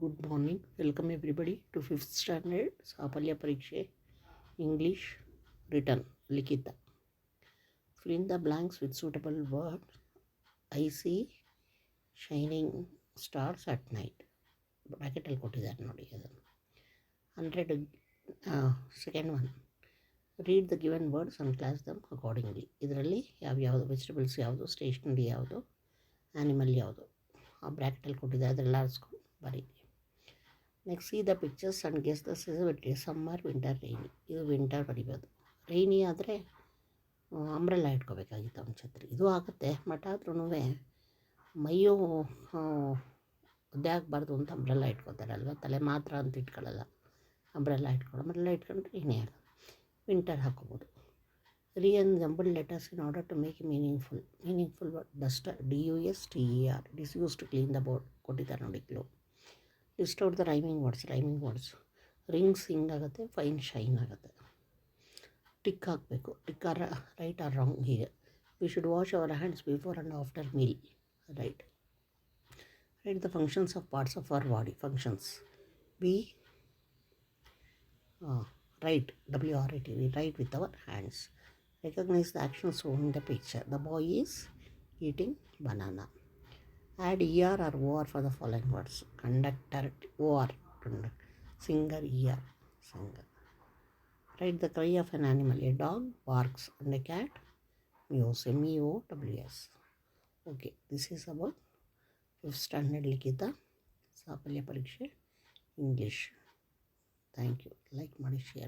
Good morning. Welcome everybody to 5th standard Sapalya Parikshe English written Likita. Fill in the blanks with suitable word. I see shining stars at night. ಬ್ರಾಕೆಟಲ್ಲಿ ಕೊಟ್ಟಿದ್ದಾರೆ ನೋಡಿ ಅದನ್ನು 100 second one read the given words and class dum accordingly. ಇದರಲ್ಲಿ ಯಾವ್ಯಾವುದು vegetables ಯಾವುದು, stationery ಯಾವುದು, animal ಯಾವುದು ಆ ಬ್ರ್ಯಾಕೆಟಲ್ಲಿ ಕೊಟ್ಟಿದ್ದಾರೆ, ಅದೆಲ್ಲ ಆರಿಸ್ಕೊಂಡು ಬರೀರಿ. Next see the pictures and guess the ಸಿಸಿವಿಟಿ. Summer, winter, rainy. ಇದು ವಿಂಟರ್ ಬರಿಬೋದು. ರೈನಿ ಆದರೆ ಅಂಬ್ರೆಲ್ಲ ಇಟ್ಕೋಬೇಕಾಗಿತ್ತು ಒಂದು ಛತ್ರಿ. ಇದು ಆಗುತ್ತೆ, ಬಟ್ ಆದ್ರೂ ಮೈಯು ಒದ್ದೆ ಆಗಬಾರ್ದು ಅಂತ ಅಂಬ್ರೆಲ್ಲ ಇಟ್ಕೋತಾರಲ್ವ, ತಲೆ ಮಾತ್ರ ಅಂತ ಇಟ್ಕೊಳ್ಳಲ್ಲ. ಅಂಬ್ರೆಲ್ಲ ಇಟ್ಕೊಂಡ್ರೆ ಏನೇ ಆಗಲ್ಲ. ವಿಂಟರ್ ಹಾಕೋಬೋದು. Jumble letters in order to make meaningful word. Duster, DUSTER. It is use to clean the board. ಕೊಟ್ಟಿದ್ದಾರೆ ನೋಡಿ clue. List out the rhyming words. Ring sing ಆಗುತ್ತೆ, ಫೈನ್ ಶೈನ್ ಆಗುತ್ತೆ. ಟಿಕ್ ಹಾಕಬೇಕು. Tick or right or wrong ಹೀಗೆ. We should wash our hands before and after meal. Right. Write the functions of parts of our body. Functions we write, WRIT, we write with our hands. Recognize the actions shown in the picture. The boy is eating banana. Add ER or OR for the following words. Conductor, OR, singer, ER, singer. Write the cry of an animal. A dog barks and a cat meows, MEOWS. Okay, this is about 5th standard Likita Sapalya Parikshe English. Thank you. Like ಮಾಡಿ, share